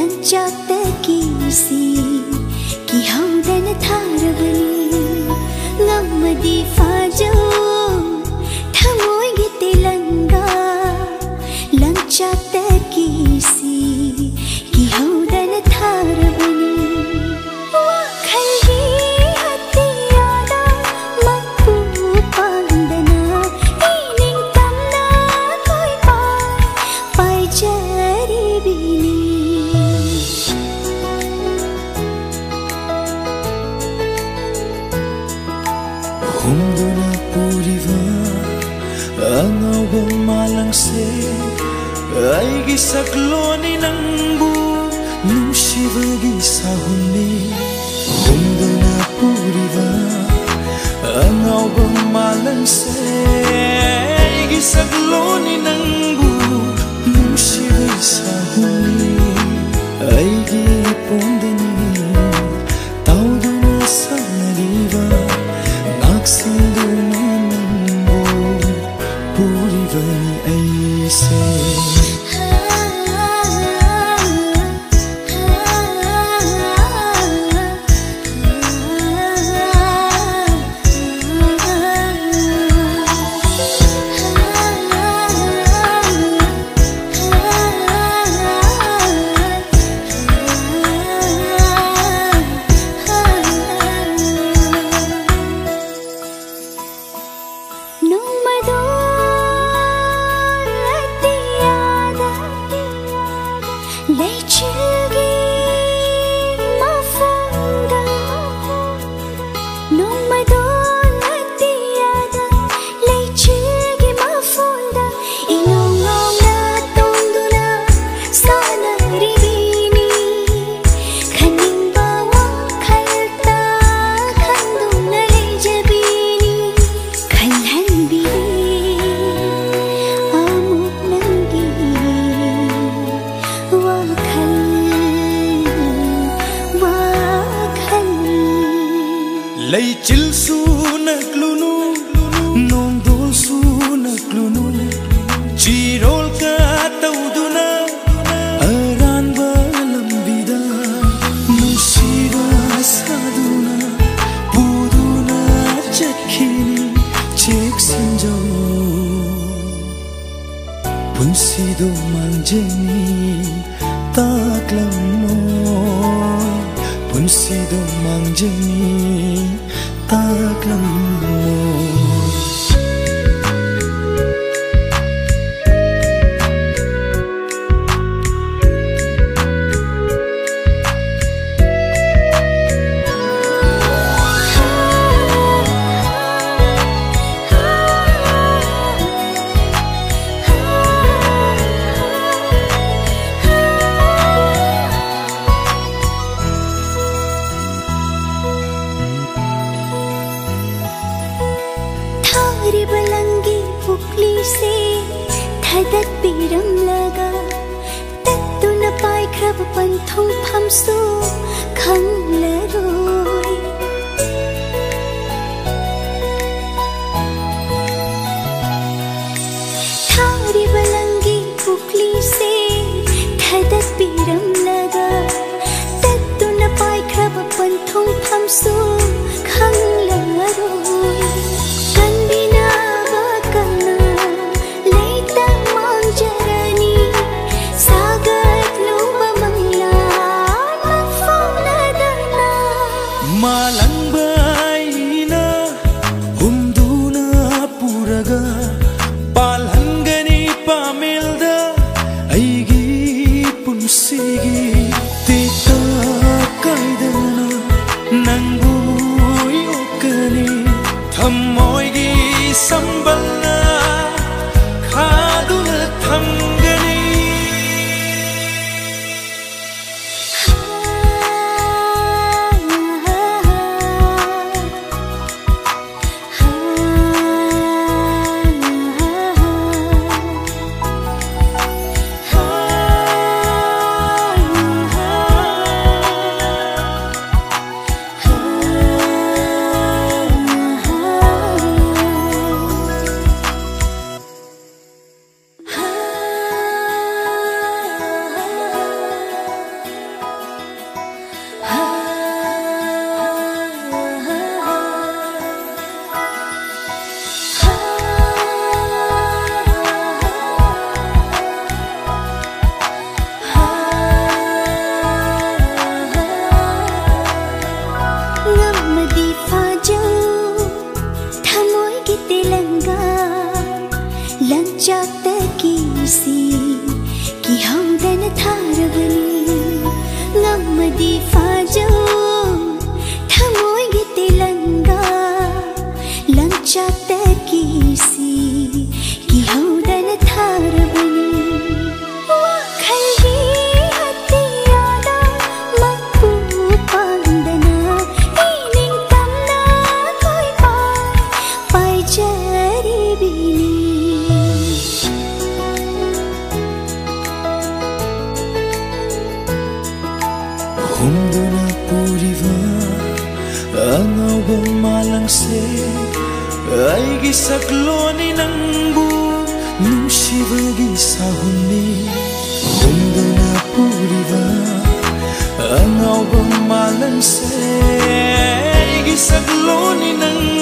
ꯂꯪꯆꯥꯛꯇꯒꯤꯁꯤ ꯀꯤꯍꯧꯗꯅ ꯊꯥꯔꯕꯅꯤ ꯉꯝꯃꯗꯤ ꯐꯥꯖꯧ ꯊꯃꯣꯏꯒꯤ ꯇꯦꯂꯪꯒ ꯂꯪꯆꯥꯛꯇꯒꯤꯁꯤ ꯀꯤꯍꯧꯗꯅ ꯊꯥꯔꯕꯅꯤ ꯋꯥꯈꯜꯒꯤ ꯑꯇꯤꯌꯥꯗ ꯃꯄꯨ ꯄꯥꯡꯗꯅ ꯏꯅꯤꯡꯇꯝꯅ ꯀꯣꯏꯄꯥꯏ ꯄꯥꯏꯖꯔꯤꯕꯤꯅꯤ ꯍꯨꯝꯗꯨꯅ ꯄꯨꯔꯤꯕ ꯑꯉꯧꯕ ꯃꯥꯂꯪꯁꯦ ꯑꯩꯒꯤ ꯁꯛꯂꯣꯟꯅꯤ ꯅꯪꯕꯨ ꯅꯨꯡꯁꯤꯕꯒꯤ ꯁꯥꯍꯨꯝꯅꯤ ꯍꯨꯝꯗꯨꯅ ꯄꯨꯔꯤꯕ ꯑꯉꯧꯕ ꯃꯥꯂꯪꯁꯦ ꯑꯩꯒꯤ ꯁꯛꯂꯣꯟꯅꯤ ꯅꯪꯕు ꯅꯨꯡꯁꯤꯕꯒꯤ ꯁꯥꯍꯨꯝꯅꯤ ꯑꯩꯒꯤ ꯄꯣꯝꯗꯅꯤ ꯇꯥꯎꯗꯨꯅ ꯁꯥꯟꯅꯔꯤꯕ ꯉꯥꯛꯁꯦꯟꯗꯨꯅ ꯅꯪꯕꯨ ꯄꯨꯔꯤꯕꯅꯤ ꯑꯩꯁꯦ Leichilsu naklunu nongdolsu naklunu chirol ka tauduna aranba lambida nusiba saduna puduna chakhini cheksinjo punsido mangjeni taklamo punsido mangjeni taklamo Balangi पुकली से धदक पीरम लगा तत्तु न पाई ख्रब पंथुम फमसु खंग लरोई थारी बलंगी पुकली से धदक पीरम लगा तत्तु न पाई ख्रब पंथुम फमसु खंग लरोई Humduna puriva Angauba malangse Aigi sakloni nangbu Nushibagi sahuni Humduna puriva Angauba malangse Aigi sakloni nangbu